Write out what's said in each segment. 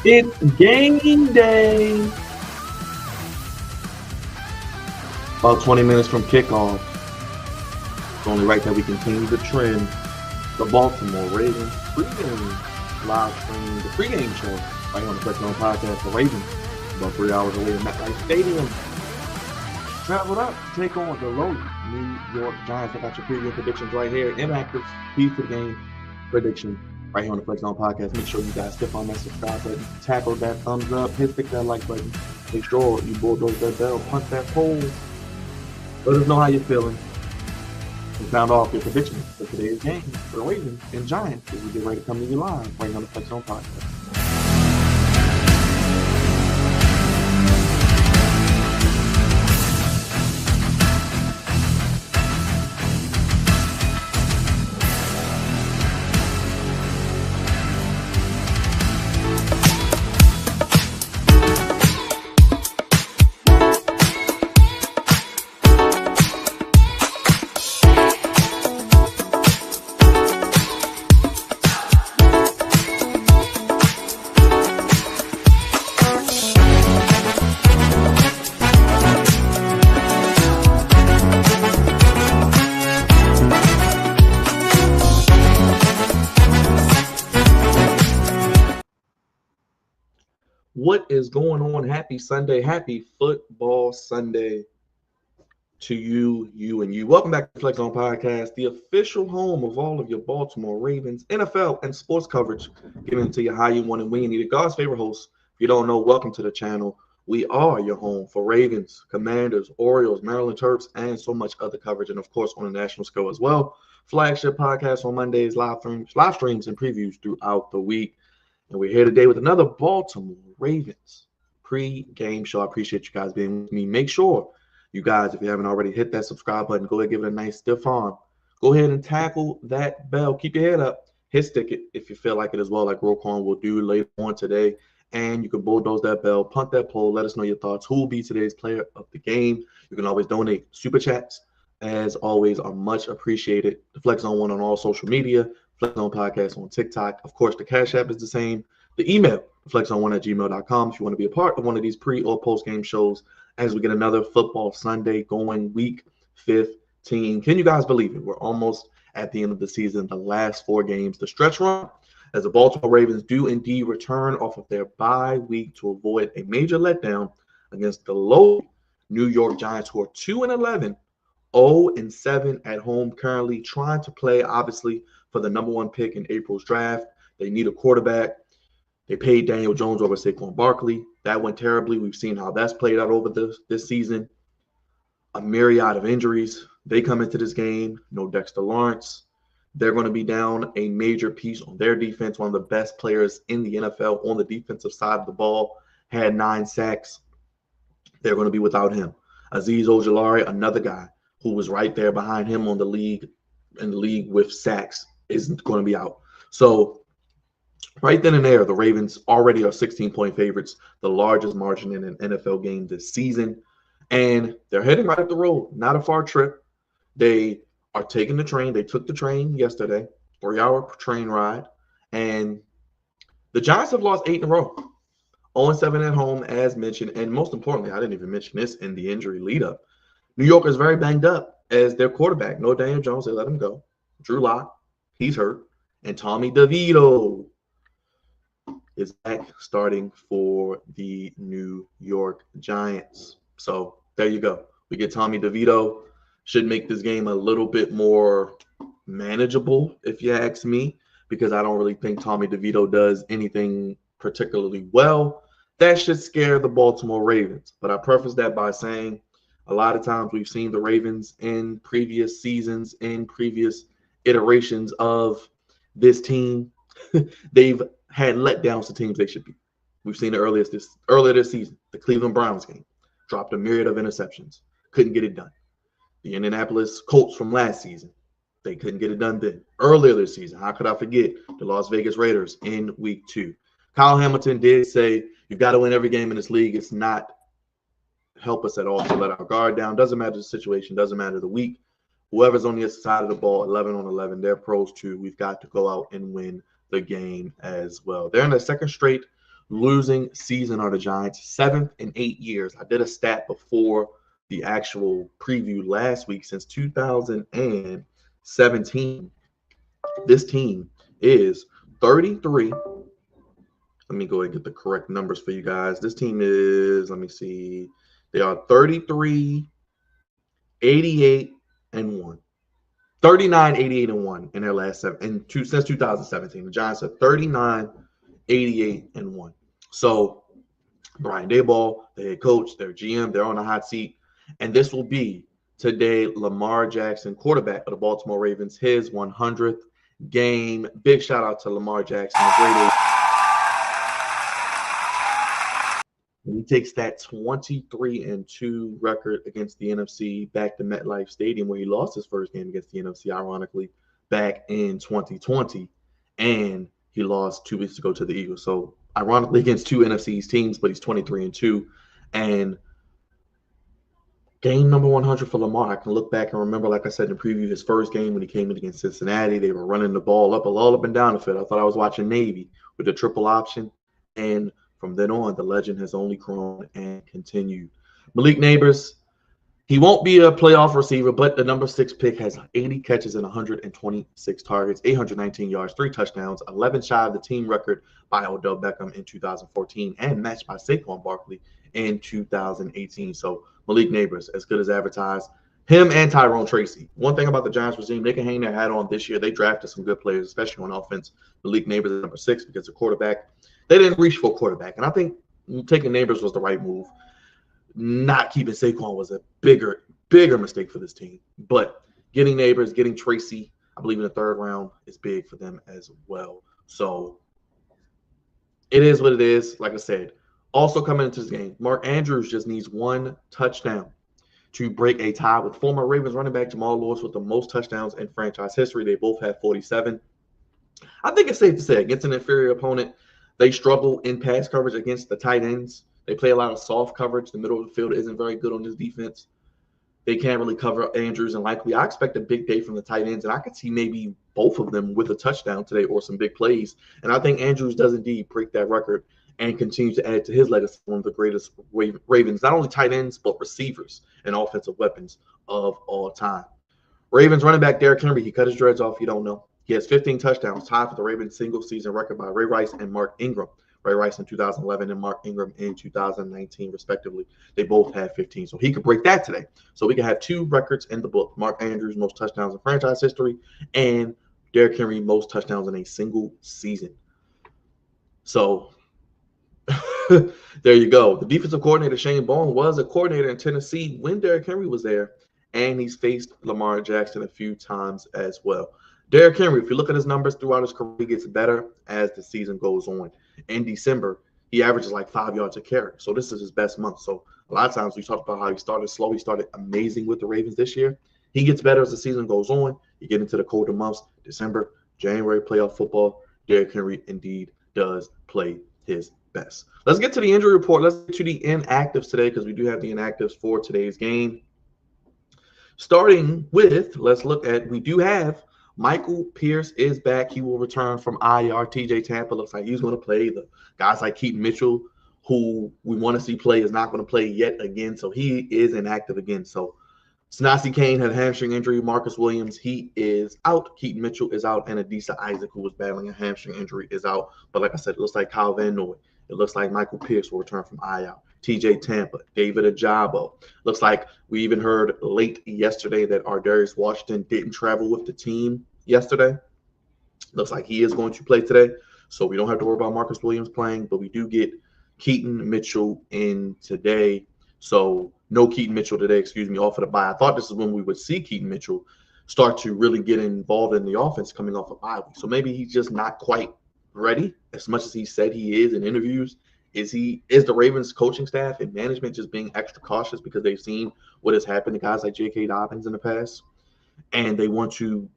It's game day. About 20 minutes from kickoff. It's only right that we continue the trend. The Baltimore Ravens pregame live stream, the pregame show right on the Pregame Podcast. The Ravens, about 3 hours away in MetLife Stadium, traveled up to take on the lowly New York Giants. I got your pregame predictions right here. Inactive, keys to the game prediction right here on the Pregame Podcast. Make sure you guys click on that subscribe button, tackle that thumbs up, hit that like button. Make sure you bulldoze that bell, punch that poll. Let us know how you're feeling. And sound off your predictions for today's game for the Ravens and Giants as we get ready to come to you live right on the Pregame Podcast. What is going on? Happy Sunday. Happy Football Sunday to you, and you. Welcome back to the Flex On Podcast, the official home of all of your Baltimore Ravens, NFL, and sports coverage, giving it to you how you want and when you need it. God's favorite host. If you don't know, welcome to the channel. We are your home for Ravens, Commanders, Orioles, Maryland Terps, and so much other coverage, and of course on a national scale as well. Flagship podcast on Mondays, live streams, and previews throughout the week. And we're here today with another Baltimore Ravens pre-game show. I appreciate you guys being with me. Make sure you guys, if you haven't already, hit that subscribe button. Go ahead and give it a nice stiff arm. Go ahead and tackle that bell. Keep your head up. Hit stick it if you feel like it as well, like Roquan will do later on today. And you can bulldoze that bell, punt that poll. Let us know your thoughts. Who will be today's player of the game? You can always donate. Super chats, as always, are much appreciated. The Flex On One on all social media. Flex On Podcast on TikTok. Of course, the Cash App is the same. The email, flexon1@gmail.com, if you want to be a part of one of these pre- or post-game shows as we get another football Sunday going week 15. Can you guys believe it? We're almost at the end of the season, the last 4 games, the stretch run, as the Baltimore Ravens do indeed return off of their bye week to avoid a major letdown against the low New York Giants, who are 2-11, 0-7 at home, currently trying to play, obviously, for the number 1 pick in April's draft. They need a quarterback. They paid Daniel Jones over Saquon Barkley. That went terribly. We've seen how that's played out over this season. A myriad of injuries. They come into this game. No Dexter Lawrence. They're going to be down a major piece on their defense. One of the best players in the NFL on the defensive side of the ball. Had 9 sacks. They're going to be without him. Azeez Ojulari, another guy who was right there behind him in the league with sacks, isn't going to be out. So right then and there, the Ravens already are 16-point favorites, the largest margin in an NFL game this season. And they're heading right up the road. Not a far trip. They are taking the train. They took the train yesterday, 3-hour train ride. And the Giants have lost 8 in a row. 0-7 at home, as mentioned. And most importantly, I didn't even mention this in the injury lead-up. New York is very banged up as their quarterback. No Daniel Jones. They let him go. Drew Lock, he's hurt. And Tommy DeVito is back starting for the New York Giants. So there you go. We get Tommy DeVito. Should make this game a little bit more manageable, if you ask me, because I don't really think Tommy DeVito does anything particularly well. That should scare the Baltimore Ravens. But I preface that by saying a lot of times we've seen the Ravens in previous seasons, in previous iterations of this team. They've had letdowns to teams they should be. We've seen it earlier this season. The Cleveland Browns game dropped a myriad of interceptions. Couldn't get it done. The Indianapolis Colts from last season. They couldn't get it done then. Earlier this season, how could I forget the Las Vegas Raiders in week 2? Kyle Hamilton did say, you've got to win every game in this league. It's not help us at all to let our guard down. Doesn't matter the situation. Doesn't matter the week. Whoever's on the other side of the ball, 11-on-11, they're pros too. We've got to go out and win the game as well. They're in their second straight losing season are the Giants, 7th in 8 years. I did a stat before the actual preview last week. Since 2017, this team is 33. Let me go ahead and get the correct numbers for you guys. This team is, let me see, they are 33, 88, and 1. 39, 88, and 1 in their last since 2017. The Giants are 39, 88, and 1. So Brian Daboll, the head coach, their GM, they're on the hot seat. And this will be today Lamar Jackson, quarterback of the Baltimore Ravens, his 100th game. Big shout out to Lamar Jackson, the great age. He takes that 23-2 record against the NFC back to MetLife Stadium, where he lost his first game against the NFC, ironically, back in 2020. And he lost 2 weeks ago to the Eagles. So, ironically, against 2 NFC teams, but he's 23-2. And game number 100 for Lamar. I can look back and remember, like I said in the preview, his first game when he came in against Cincinnati. They were running the ball all up and down the field. I thought I was watching Navy with the triple option. And from then on, the legend has only grown and continued. Malik Neighbors, he won't be a playoff receiver, but the number 6 pick has 80 catches and 126 targets, 819 yards, 3 touchdowns, 11 shy of the team record by Odell Beckham in 2014 and matched by Saquon Barkley in 2018. So Malik Neighbors, as good as advertised. Him and Tyrone Tracy. One thing about the Giants regime, they can hang their hat on this year. They drafted some good players, especially on offense. Malik Neighbors is number 6 because the quarterback. They didn't reach for a quarterback. And I think taking Neighbors was the right move. Not keeping Saquon was a bigger mistake for this team. But getting Neighbors, getting Tracy, I believe in the 3rd round is big for them as well. So it is what it is. Like I said, also coming into this game, Mark Andrews just needs 1 touchdown to break a tie with former Ravens running back Jamal Lewis with the most touchdowns in franchise history. They both have 47. I think it's safe to say against an inferior opponent, they struggle in pass coverage against the tight ends. They play a lot of soft coverage. The middle of the field isn't very good on this defense. They can't really cover Andrews, and likely I expect a big day from the tight ends, and I could see maybe both of them with a touchdown today or some big plays. And I think Andrews does indeed break that record and continue to add to his legacy, one of the greatest Ravens, not only tight ends, but receivers and offensive weapons of all time. Ravens running back Derrick Henry, he cut his dreads off, you don't know. He has 15 touchdowns, tied for the Ravens single-season record by Ray Rice and Mark Ingram. Ray Rice in 2011 and Mark Ingram in 2019, respectively. They both had 15, so he could break that today. So we can have 2 records in the book. Mark Andrews, most touchdowns in franchise history, and Derrick Henry, most touchdowns in a single season. So there you go. The defensive coordinator, Shane Bowen, was a coordinator in Tennessee when Derrick Henry was there, and he's faced Lamar Jackson a few times as well. Derrick Henry, if you look at his numbers throughout his career, he gets better as the season goes on. In December, he averages like 5 yards a carry. So this is his best month. So a lot of times we talk about how he started slow. He started amazing with the Ravens this year. He gets better as the season goes on. You get into the colder months, December, January, playoff football. Derrick Henry indeed does play his best. Let's get to the injury report. Let's get to the inactives today because we do have the inactives for today's game. Starting with, let's look at, we do have Michael Pierce is back. He will return from IR. TJ Tampa looks like he's going to play. The guys like Keaton Mitchell, who we want to see play, is not going to play yet again. So he is inactive again. So Sanasi Kane had a hamstring injury. Marcus Williams, he is out. Keaton Mitchell is out. And Adisa Isaac, who was battling a hamstring injury, is out. But like I said, it looks like Kyle Van Noy. It looks like Michael Pierce will return from IR. TJ Tampa, David Ajabo. Looks like we even heard late yesterday that Ardarius Washington didn't travel with the team yesterday. Looks like he is going to play today. So we don't have to worry about Marcus Williams playing, but we do get Keaton Mitchell in today. So no Keaton Mitchell today, off of the bye. I thought this is when we would see Keaton Mitchell start to really get involved in the offense coming off a bye week. So maybe he's just not quite ready as much as he said he is in interviews. Is the Ravens coaching staff and management just being extra cautious because they've seen what has happened to guys like J.K. Dobbins in the past, and they want to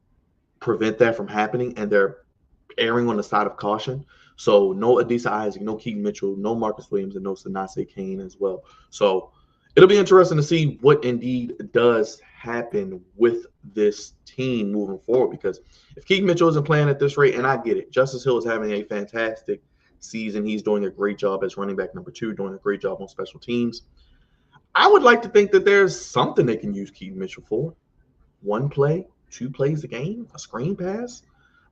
prevent that from happening, and they're erring on the side of caution? So no Adisa Isaac, no Keaton Mitchell, no Marcus Williams, and no Sanase Kane as well. So it'll be interesting to see what indeed does happen with this team moving forward, because if Keaton Mitchell isn't playing at this rate, and I get it, Justice Hill is having a fantastic season. He's doing a great job as running back number 2, doing a great job on special teams. I would like to think that there's something they can use Keaton Mitchell for. 1 play, 2 plays a game, a screen pass,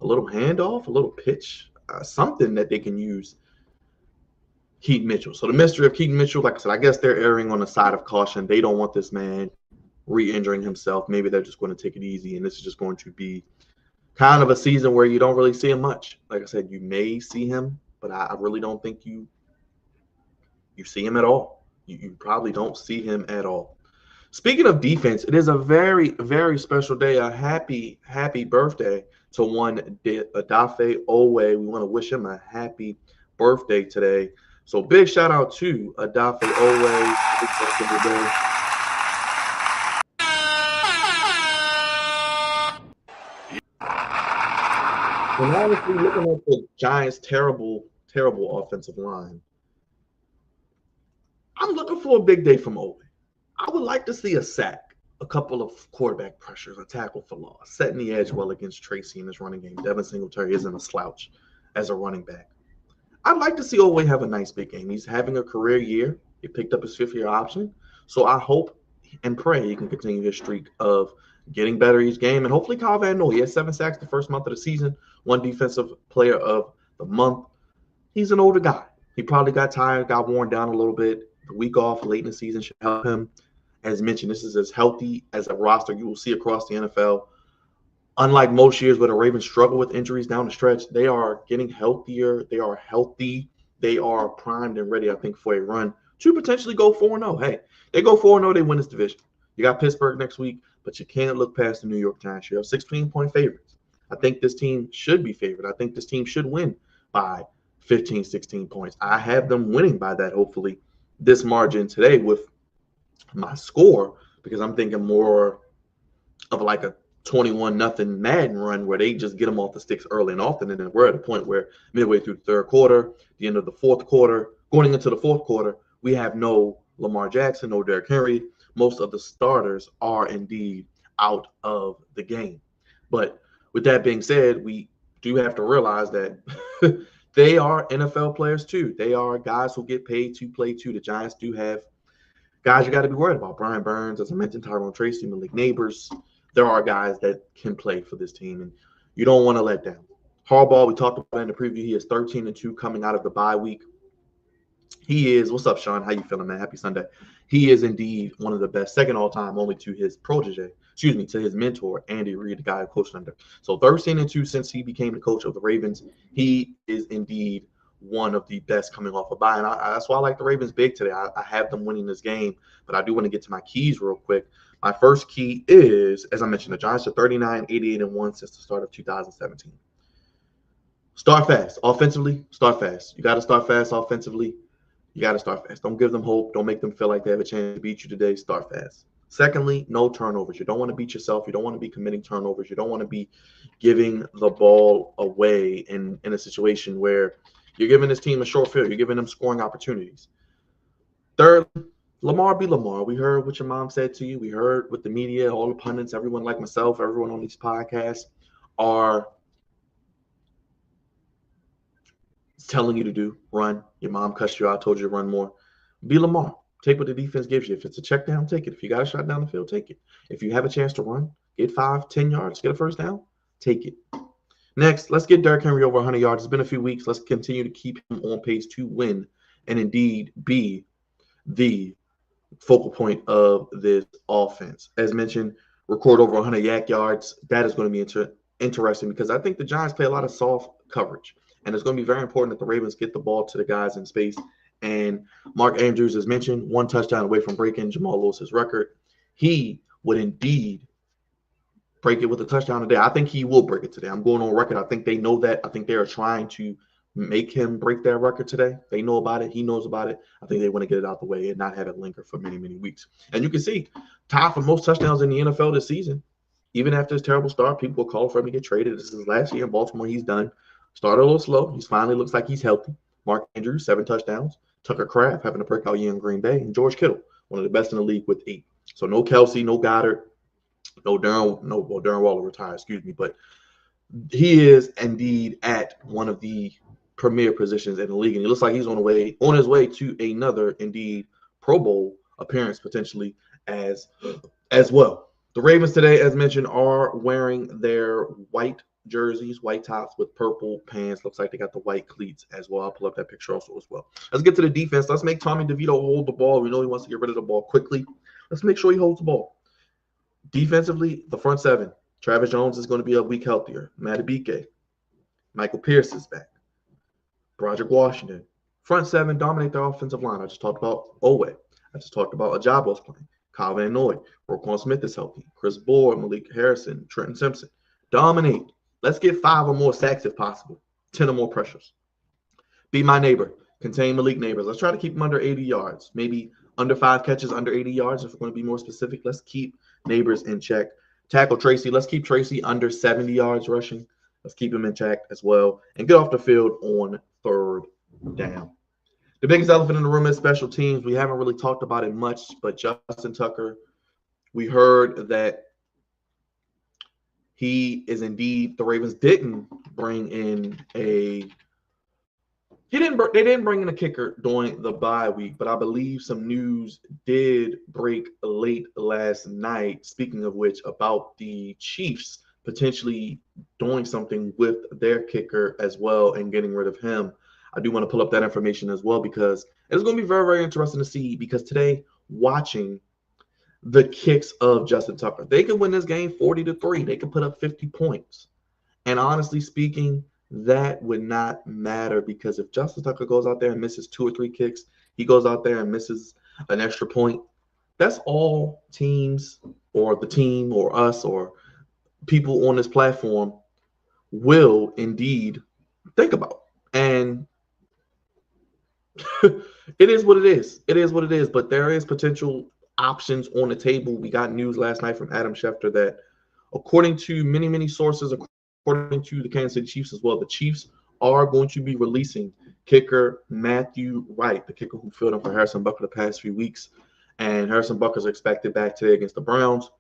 a little handoff, a little pitch, something that they can use Keaton Mitchell. So the mystery of Keaton Mitchell, like I said, I guess they're erring on the side of caution. They don't want this man re-injuring himself. Maybe they're just going to take it easy, and this is just going to be kind of a season where you don't really see him much. Like I said, you may see him, but I really don't think you see him at all. You probably don't see him at all. Speaking of defense, it is a very, very special day. A happy, happy birthday to one Adafe Owe. We want to wish him a happy birthday today. So big shout out to Adafe Owe. And honestly, looking at the Giants' terrible, terrible offensive line, I'm looking for a big day from Owe. I would like to see a sack, a couple of quarterback pressures, a tackle for loss, setting the edge well against Tracy in his running game. Devin Singletary isn't a slouch as a running back. I'd like to see Owe have a nice big game. He's having a career year. He picked up his 5th-year option. So I hope and pray he can continue his streak of getting better each game. And hopefully Kyle Van Noy, he had 7 sacks the first month of the season, 1 defensive player of the month. He's an older guy. He probably got tired, got worn down a little bit. The week off late in the season should help him. As mentioned, this is as healthy as a roster you will see across the NFL. Unlike most years where the Ravens struggle with injuries down the stretch, they are getting healthier. They are healthy. They are primed and ready, I think, for a run to potentially go 4-0. Hey, they go 4-0, they win this division. You got Pittsburgh next week, but you can't look past the New York Giants. You're 16-point favorites. I think this team should be favored. I think this team should win by 15, 16 points. I have them winning by that, hopefully, this margin today with my score, because I'm thinking more of like a 21-0 Madden run where they just get them off the sticks early and often. And then we're at a point where midway through the 3rd quarter, the end of the 4th quarter, going into the 4th quarter, we have no Lamar Jackson, no Derrick Henry. Most of the starters are indeed out of the game. But with that being said, we do have to realize that they are NFL players too. They are guys who get paid to play too. The Giants do have guys you got to be worried about. Brian Burns, as I mentioned, Tyrone Tracy, Malik Neighbors. There are guys that can play for this team, and you don't want to let down. Harbaugh, we talked about in the preview, he is 13-2 coming out of the bye week. He is – what's up, Sean? How you feeling, man? Happy Sunday. He is indeed one of the best, second all-time, only to his to his mentor, Andy Reid, the guy who coached under. So 13-2 since he became the coach of the Ravens. He is indeed one of the best coming off a bye. And that's why I like the Ravens big today. I have them winning this game, but I do want to get to my keys real quick. My first key is, as I mentioned, the Giants are 39-88-1 since the start of 2017. Start fast. Offensively, start fast. You got to start fast offensively. You got to start fast. Don't give them hope. Don't make them feel like they have a chance to beat you today. Start fast. Secondly, no turnovers. You don't want to beat yourself. You don't want to be committing turnovers. You don't want to be giving the ball away in a situation where you're giving this team a short field. You're giving them scoring opportunities. Third, Lamar be Lamar. We heard what your mom said to you. We heard what the media, all the pundits, everyone like myself, everyone on these podcasts are telling you to do. Run. Your mom cussed you out, told you to run more. Be Lamar. Take what the defense gives you. If it's a check down, take it. If you got a shot down the field, take it. If you have a chance to run, get 5-10 yards, get a first down, take it. Next, let's get Derrick Henry over 100 yards. It's been a few weeks. Let's continue to keep him on pace to win and indeed be the focal point of this offense. As mentioned, record over 100 yak yards. That is going to be interesting because I think the Giants play a lot of soft coverage, and it's going to be very important that the Ravens get the ball to the guys in space. And Mark Andrews, as mentioned, 1 touchdown away from breaking Jamal Lewis's record. He would indeed break it with a touchdown today. I think he will break it today. I'm going on record. I think they know that. I think they are trying to make him break their record today. They know about it. He knows about it. I think they want to get it out the way and not have it linger for many, many weeks. And you can see, tied for most touchdowns in the NFL this season. Even after his terrible start, people will call for him to get traded. This is his last year in Baltimore. He's done. Started a little slow. He finally looks like he's healthy. Mark Andrews, 7 touchdowns. Tucker Kraft having a breakout year in Green Bay. And George Kittle, one of the best in the league with 8. So no Kelsey, no Goddard, Darren Waller retired, excuse me. But he is indeed at one of the premier positions in the league, and it looks like he's on his way to another, indeed, Pro Bowl appearance potentially as well. The Ravens today, as mentioned, are wearing their white jerseys, white tops with purple pants. Looks like they got the white cleats as well. I'll pull up that picture also as well. Let's get to the defense. Let's make Tommy DeVito hold the ball. We know he wants to get rid of the ball quickly. Let's make sure he holds the ball. Defensively, the front seven. Travis Jones is going to be a week healthier. Madubuike. Michael Pierce is back. Broderick Washington. Front seven dominate the offensive line. I just talked about Owe. I just talked about Ajabo's playing. Kyle Van Noy. Roquan Smith is healthy. Chris Board, Malik Harrison, Trenton Simpson. Dominate. Let's get 5 or more sacks if possible. 10 or more pressures. Be my neighbor. Contain Malik Neighbors. Let's try to keep him under 80 yards. Maybe under 5 catches, under 80 yards. If we're going to be more specific, let's keep Neighbors in check. Tackle Tracy. Let's keep Tracy under 70 yards rushing. Let's keep him in check as well. And get off the field on 3rd down. The biggest elephant in the room is special teams. We haven't really talked about it much, but Justin Tucker, we heard that he is indeed, the Ravens didn't bring in they didn't bring in a kicker during the bye week, but I believe some news did break late last night, speaking of which, about the Chiefs potentially doing something with their kicker as well and getting rid of him. I do want to pull up that information as well because it's going to be very, very interesting to see, because today, watching the kicks of Justin Tucker, they could win this game 40-3. They could put up 50 points. And honestly speaking, that would not matter, because if Justin Tucker goes out there and misses 2 or 3 kicks, he goes out there and misses an extra point, that's all teams or the team or us or people on this platform will indeed think about. And it is what it is. It is what it is. But there is potential options on the table. We got news last night from Adam Schefter that, according to many, many sources, according to the Kansas City Chiefs as well, the Chiefs are going to be releasing kicker Matthew Wright, the kicker who filled in for Harrison Butker the past few weeks. And Harrison Butker is expected back today against the Browns.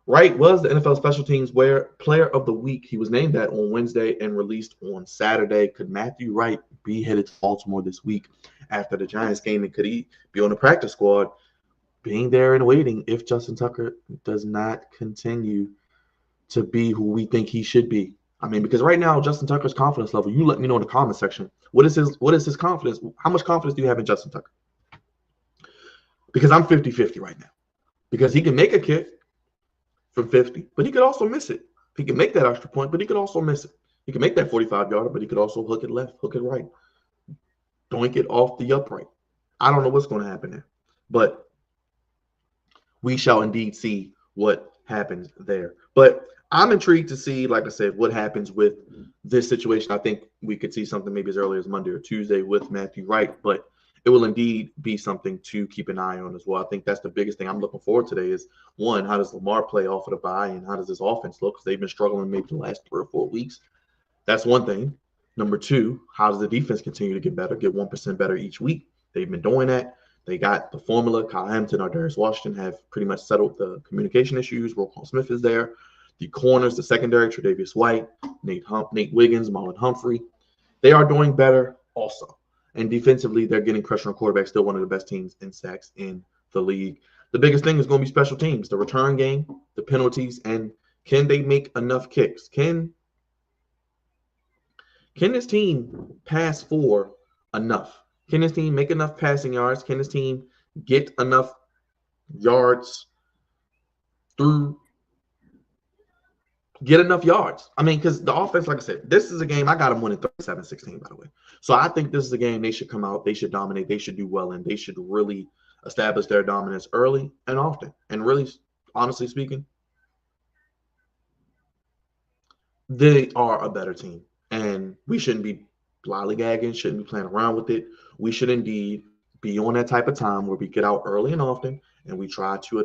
Wright was the NFL Special Teams Player of the Week. He was named that on Wednesday and released on Saturday. Could Matthew Wright be headed to Baltimore this week after the Giants game? And could he be on the practice squad, being there and waiting if Justin Tucker does not continue to be who we think he should be? I mean, because right now, Justin Tucker's confidence level, you let me know in the comment section. What is his confidence? How much confidence do you have in Justin Tucker? Because I'm 50-50 right now. Because he can make a kick from 50, but he could also miss it. He can make that extra point, but he could also miss it. He can make that 45-yarder, but he could also hook it left, hook it right, doink it off the upright. I don't know what's going to happen there, but we shall indeed see what happens there. But I'm intrigued to see, like I said, what happens with this situation. I think we could see something maybe as early as Monday or Tuesday with Matthew Wright, but it will indeed be something to keep an eye on as well. I think that's the biggest thing I'm looking forward today is, one, how does Lamar play off of the bye, and how does this offense look? Because they've been struggling maybe the last 3 or 4 weeks. That's one thing. Number 2, how does the defense continue to get better, get 1% better each week? They've been doing that. They got the formula. Kyle Hampton or Darius Washington have pretty much settled the communication issues. Roquan Smith is there. The corners, the secondary, Tre'Davious White, Nate Wiggins, Marlon Humphrey, they are doing better also. And defensively, they're getting pressure on quarterbacks, still one of the best teams in sacks in the league. The biggest thing is going to be special teams, the return game, the penalties, and can they make enough kicks? Can this team pass for enough? Can this team make enough passing yards? Can this team get enough yards through? Get enough yards. I mean, because the offense, like I said, this is a game. I got them winning 37-16, by the way. So I think this is a game they should come out. They should dominate. They should do well, and they should really establish their dominance early and often. And really, honestly speaking, they are a better team. And we shouldn't be lollygagging, shouldn't be playing around with it. We should indeed be on that type of time where we get out early and often, and we try to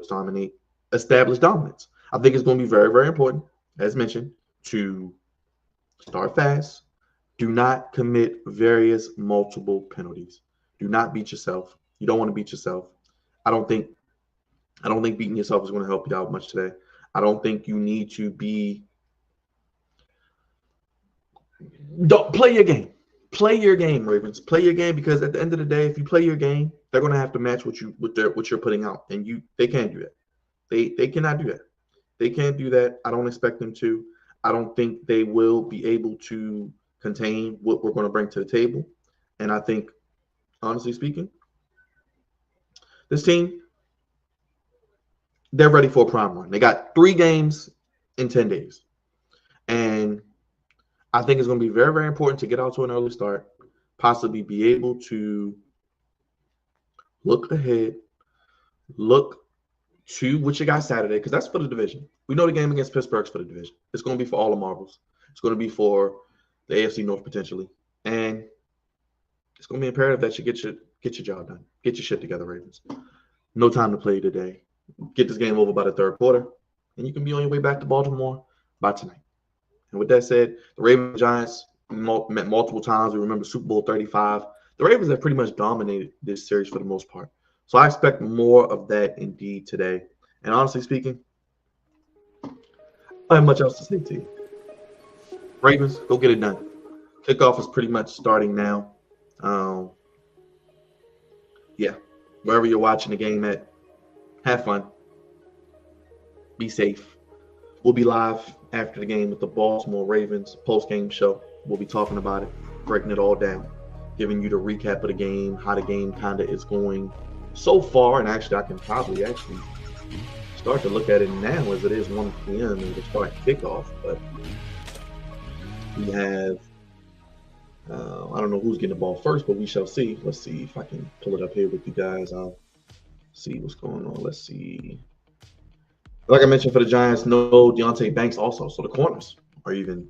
establish dominance. I think it's going to be very, very important, as mentioned, to start fast. Do not commit various multiple penalties. Do not beat yourself. You don't want to beat yourself. I don't think beating yourself is going to help you out much today. I don't think you need to don't play your game. Play your game, Ravens. Play your game, because at the end of the day, if you play your game, they're going to have to match what you're putting out, and they can't do that. They cannot do that. They can't do that. I don't expect them to. I don't think they will be able to contain what we're going to bring to the table. And I think, honestly speaking, this team, they're ready for a prime run. They got 3 games in 10 days. And I think it's going to be very, very important to get out to an early start, possibly be able to look ahead, look to what you got Saturday, because that's for the division. We know the game against Pittsburgh's for the division. It's going to be for all the marbles. It's going to be for the AFC North potentially. And it's going to be imperative that you get your job done. Get your shit together, Ravens. No time to play today. Get this game over by the third quarter, and you can be on your way back to Baltimore by tonight. And with that said, the Ravens and Giants met multiple times. We remember Super Bowl 35. The Ravens have pretty much dominated this series for the most part. So I expect more of that indeed today. And honestly speaking, I don't have much else to say to you. Ravens, go get it done. Kickoff is pretty much starting now. Yeah, wherever you're watching the game at, have fun. Be safe. We'll be live after the game with the Baltimore Ravens post-game show. We'll be talking about it, breaking it all down, giving you the recap of the game, how the game kind of is going so far. And actually, I can probably start to look at it now as it is 1 p.m. and to start kickoff. But we have, I don't know who's getting the ball first, but we shall see. Let's see if I can pull it up here with you guys. I'll see what's going on. Let's see. Like I mentioned, for the Giants, no Deontay Banks also. So the corners are even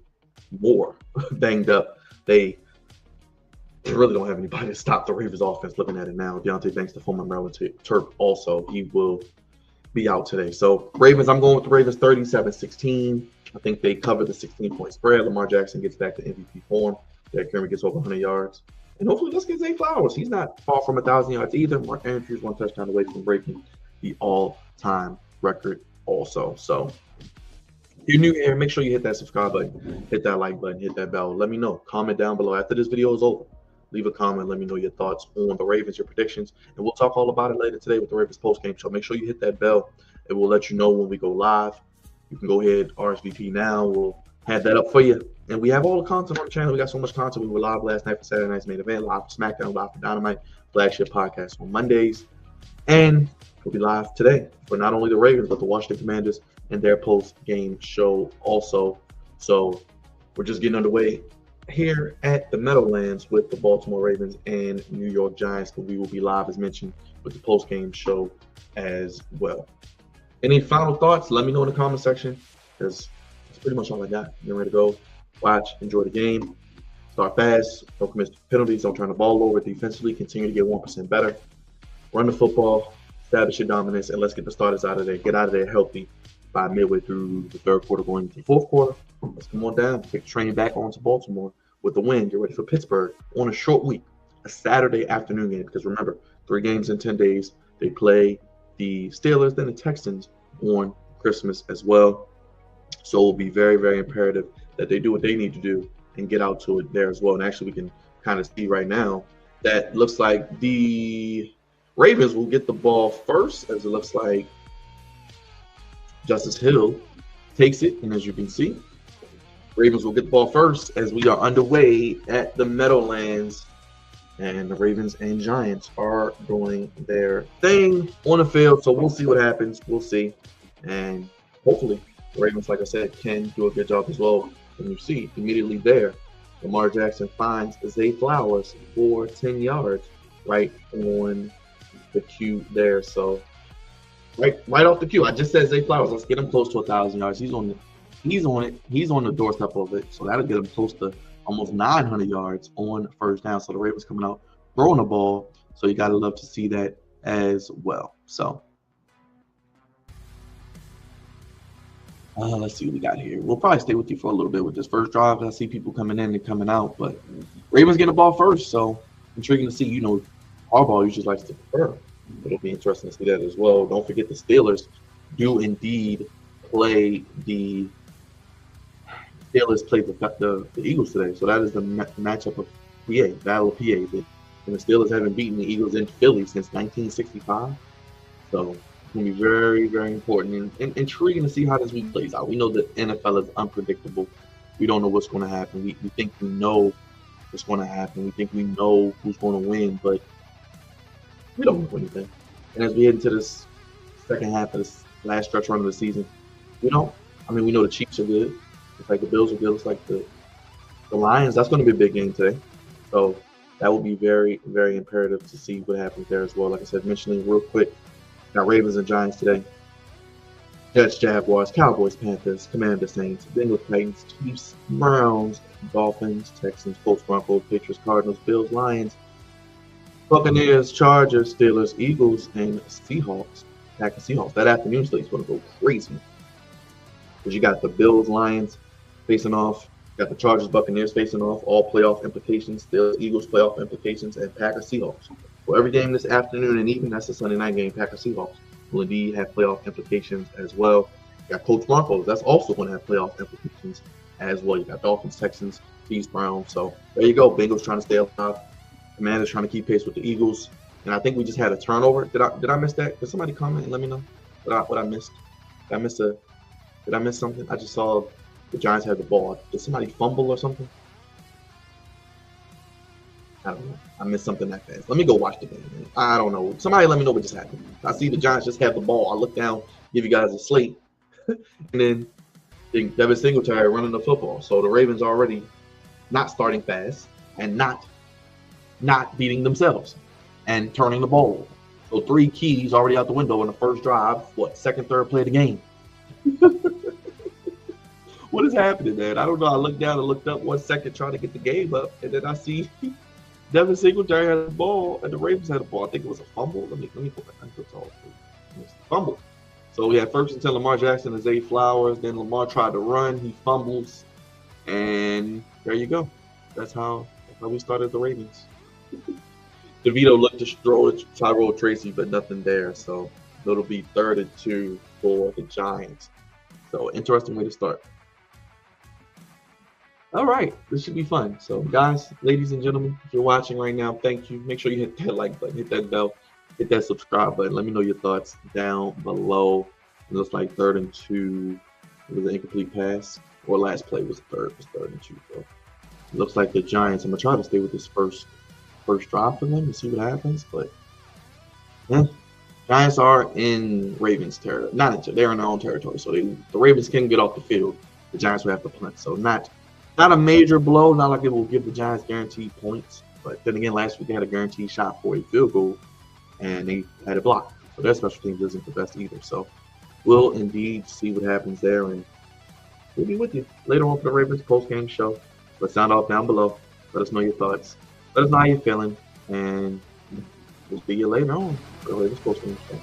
more banged up. They really don't have anybody to stop the Ravens offense looking at it now. Deontay Banks, the former Maryland Terp, also, he will be out today. So Ravens, I'm going with the Ravens 37-16. I think they cover the 16-point spread. Lamar Jackson gets back to MVP form. Derrick Henry gets over 100 yards. And hopefully let's get Zay Flowers. He's not far from 1,000 yards either. Mark Andrews 1 touchdown away from breaking the all-time record also. So if you're new here, make sure you hit that subscribe button, hit that like button, hit that bell. Let me know. Comment down below after this video is over. Leave a comment. Let me know your thoughts on the Ravens, your predictions, and we'll talk all about it later today with the Ravens post-game show. Make sure you hit that bell. It will let you know when we go live. You can go ahead, RSVP now. We'll have that up for you. And we have all the content on the channel. We got so much content. We were live last night for Saturday night's main event, live for SmackDown, live for Dynamite, flagship podcast on Mondays. And we'll be live today for not only the Ravens, but the Washington Commanders and their post-game show also. So we're just getting underway here at the Meadowlands with the Baltimore Ravens and New York Giants. But we will be live, as mentioned, with the post-game show as well. Any final thoughts? Let me know in the comment section, because that's pretty much all I got. Getting ready to go. Watch, enjoy the game, start fast, don't commit penalties, don't turn the ball over defensively, continue to get 1% better, run the football, establish your dominance, and let's get the starters out of there. Get out of there healthy by midway through the third quarter, going into the fourth quarter. Let's come on down, take the train back on to Baltimore with the win. Get ready for Pittsburgh on a short week, a Saturday afternoon game, because remember, 3 games in 10 days. They play the Steelers, then the Texans on Christmas as well. So it will be very, very imperative that they do what they need to do and get out to it there as well. And actually, we can kind of see right now that looks like the Ravens will get the ball first, as it looks like Justice Hill takes it. And as you can see, Ravens will get the ball first as we are underway at the Meadowlands. And the Ravens and Giants are doing their thing on the field. So we'll see what happens. We'll see. And hopefully the Ravens, like I said, can do a good job as well. And you see immediately there, Lamar Jackson finds Zay Flowers for 10 yards right on the cue there. So right off the cue, I just said Zay Flowers. Let's get him close to 1,000 yards. He's on it. He's on the doorstep of it. So that'll get him close to almost 900 yards on first down. So the Ravens coming out throwing the ball. So you gotta love to see that as well. So let's see what we got here. We'll probably stay with you for a little bit with this first drive. I see people coming in and coming out, but Ravens get the ball first, so intriguing to see. You know, Harbaugh usually likes to prefer. It'll be interesting to see that as well. Don't forget the Steelers do indeed play the Eagles today, so that is the matchup of PA, Battle of PA. And the Steelers haven't beaten the Eagles in Philly since 1965. So it's going to be very, very important and intriguing to see how this week plays out. We know that NFL is unpredictable. We don't know what's going to happen. We think we know what's going to happen. We think we know who's going to win, but we don't know anything. And as we head into this second half of this last stretch run of the season, we don't. I mean, we know the Chiefs are good. It's like the Bills are good. It's like the Lions. That's going to be a big game today. So that will be very, very imperative to see what happens there as well. Like I said, mentioning real quick, got Ravens and Giants today. Jets, Jaguars, Cowboys, Panthers, Commanders, Saints, Bengals, Titans, Chiefs, Browns, Dolphins, Texans, Colts, Broncos, Patriots, Cardinals, Bills, Lions, Buccaneers, Chargers, Steelers, Eagles, and Seahawks. Packers, Seahawks. That afternoon slate's going to go crazy. Because you got the Bills, Lions facing off. You got the Chargers, Buccaneers facing off. All playoff implications. Steelers, Eagles playoff implications. And Packers, Seahawks. So every game this afternoon and even that's the Sunday night game, Packers, Seahawks, will indeed have playoff implications as well. You got Colts, Broncos. That's also going to have playoff implications as well. You got Dolphins, Texans, Chiefs, Browns. So there you go. Bengals trying to stay alive. Commanders trying to keep pace with the Eagles. And I think we just had a turnover. Did I miss that? Did somebody comment and let me know what I missed? Did I miss something? I just saw the Giants had the ball. Did somebody fumble or something? I don't know. I missed something that fast. Let me go watch the game, man. I don't know. Somebody let me know what just happened. I see the Giants just have the ball. I look down, give you guys a slate, and then Devin Singletary running the football. So the Ravens already not starting fast and not beating themselves and turning the ball. So 3 keys already out the window in the first drive. Second, third play of the game. What is happening, man? I don't know. I looked down and looked up 1 second trying to get the game up, and then I see Devin Singletary had the ball, and the Ravens had the ball. I think it was a fumble. Let me go back. It was a fumble. So we had first and 10 Lamar Jackson and Zay Flowers. Then Lamar tried to run. He fumbles. And there you go. That's how we started the Ravens. DeVito looked to throw to Tyrell Tracy, but nothing there. So it'll be 3rd and 2 for the Giants. So interesting way to start. All right, this should be fun. So, guys, ladies and gentlemen, if you're watching right now, thank you. Make sure you hit that like button, hit that bell, hit that subscribe button. Let me know your thoughts down below. It looks like 3rd and 2. It was an incomplete pass, or last play was 3rd and 2. So, it looks like the Giants. I'm gonna try to stay with this first drive for them and see what happens. But yeah, Giants are in Ravens territory. They're in their own territory. So the Ravens can get off the field. The Giants will have to punt. So not a major blow. Not like it will give the Giants guaranteed points. But then again, last week they had a guaranteed shot for a field goal, and they had it blocked. So their special teams isn't the best either. So we'll indeed see what happens there, and we'll be with you later on for the Ravens post-game show. But sound off down below. Let us know your thoughts. Let us know how you're feeling, and we'll see you later on for the Ravens post-game show.